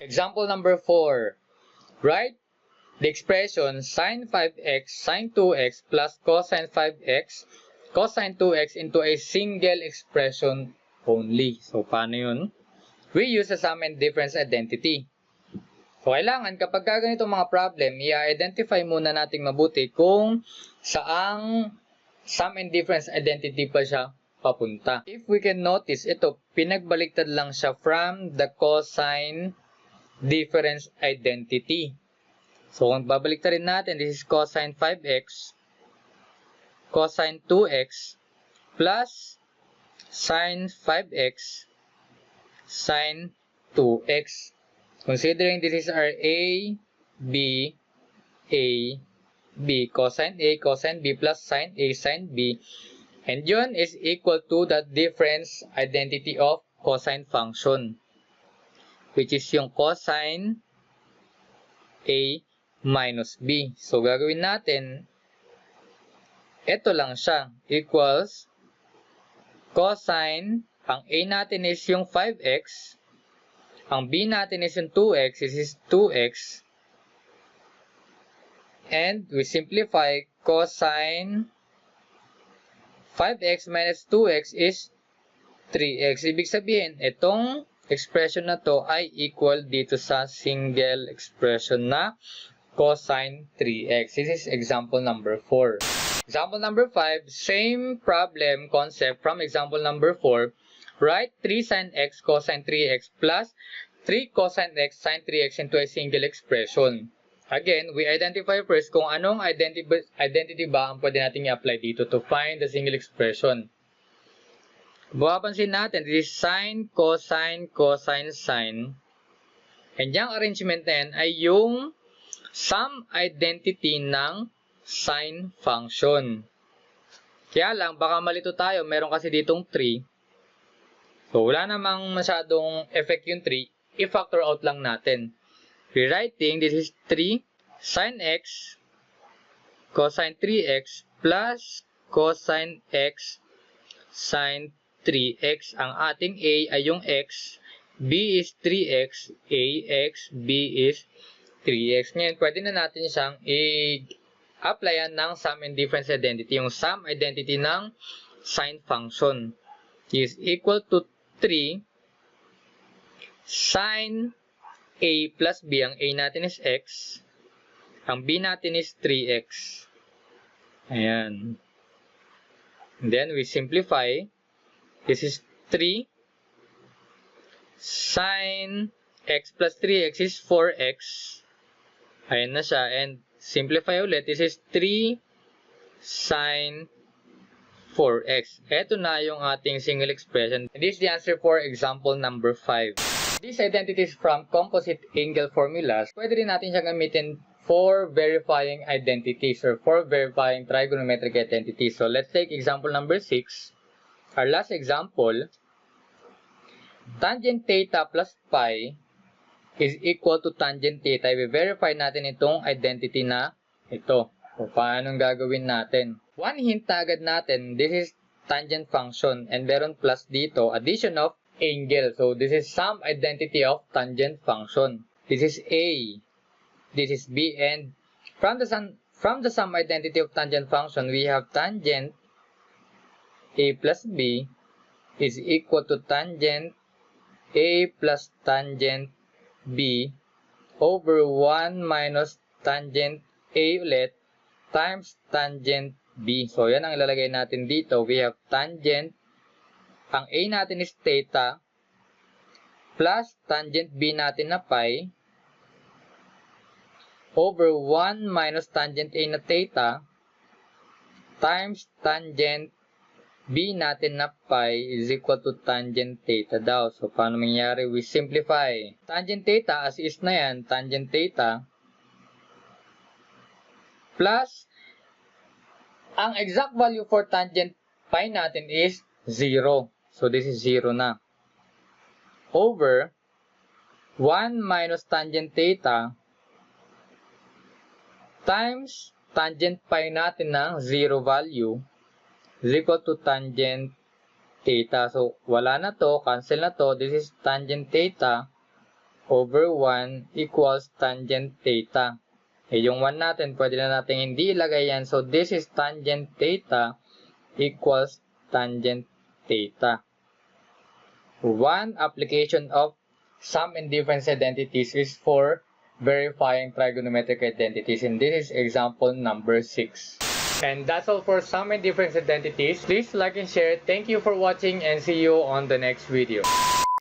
Example number 4. Write the expression sine 5x sine 2x plus cosine 5x cosine 2x into a single expression only. So, paano yun? We use the sum and difference identity. So, kailangan kapag ganitong mga problem, i-identify muna natin mabuti kung saang sum and difference identity pa siya papunta. If we can notice, ito, pinagbaliktad lang siya from the cosine difference identity. So, kung babaliktarin natin, this is cosine 5x, cosine 2x, plus sine 5x, sine 2x. Considering this is our A, B, cosine A, cosine B, plus sine A, sine B. And yun is equal to the difference identity of cosine function, which is yung cosine A minus B. So, gagawin natin, ito lang siya, equals cosine, ang A natin is yung 5x, ang B natin is yung 2x, this is 2x, and we simplify cosine 5x minus 2x is 3x. Ibig sabihin, itong expression na to ay equal dito sa single expression na cosine 3x. This is example number 4. Example number 5, same problem concept from example number 4. Write 3 sin x cosine 3x plus 3 cosine x sin 3x into a single expression. Again, we identify first kung anong identity ba ang pwede natin i-apply dito to find the single expression. Mapapansin natin, this is sine, cosine, cosine, sine. And yung arrangement na yan ay yung sum identity ng sine function. Kaya lang, baka malito tayo, meron kasi ditong 3. So, wala namang masyadong effect yung 3. I-factor out lang natin. Rewriting, this is 3 sin x cosine 3x plus cosine x sin 3x. Ang ating A ay yung x, B is 3x, AX, B is 3x. Ngayon, pwede na natin siyang i-applyan ng sum and difference identity. Yung sum identity ng sine function is equal to 3 sin A plus B. Ang A natin is x. Ang B natin is 3x. Ayan. And then we simplify. This is 3 sin x plus 3x is 4x. Ayan na siya. And simplify ulit. This is 3 sin 4x. Ito na yung ating single expression. And this is the answer for example number 5. These identities from composite angle formulas, pwede rin natin siyang gamitin for verifying identities or for verifying trigonometric identities. So, let's take example number 6. Our last example, tangent theta plus pi is equal to tangent theta. I-verify natin itong identity na ito. So, paano gagawin natin? One hint na agad natin, this is tangent function and meron plus dito, addition of angle. So, this is sum identity of tangent function. This is A. This is B. And from the sum identity of tangent function, we have tangent A plus B is equal to tangent A plus tangent B over 1 minus tangent A ulit times tangent B. So, yan ang ilalagay natin dito. We have tangent, ang A natin is theta, plus tangent B natin na pi, over 1 minus tangent A na theta, times tangent B natin na pi is equal to tangent theta daw. So, paano mangyari? We simplify. Tangent theta, as is na yan, tangent theta, plus, ang exact value for tangent pi natin is 0. So, this is 0 na. Over 1 minus tangent theta times tangent pi natin ng 0 value is equal to tangent theta. So, wala na to, cancel na to. This is tangent theta over 1 equals tangent theta. Yung 1 natin, pwede na natin hindi ilagay yan. So, this is tangent theta equals tangent theta. One application of sum and difference identities is for verifying trigonometric identities. And this is example number 6. And that's all for sum and difference identities. Please like and share. Thank you for watching and see you on the next video.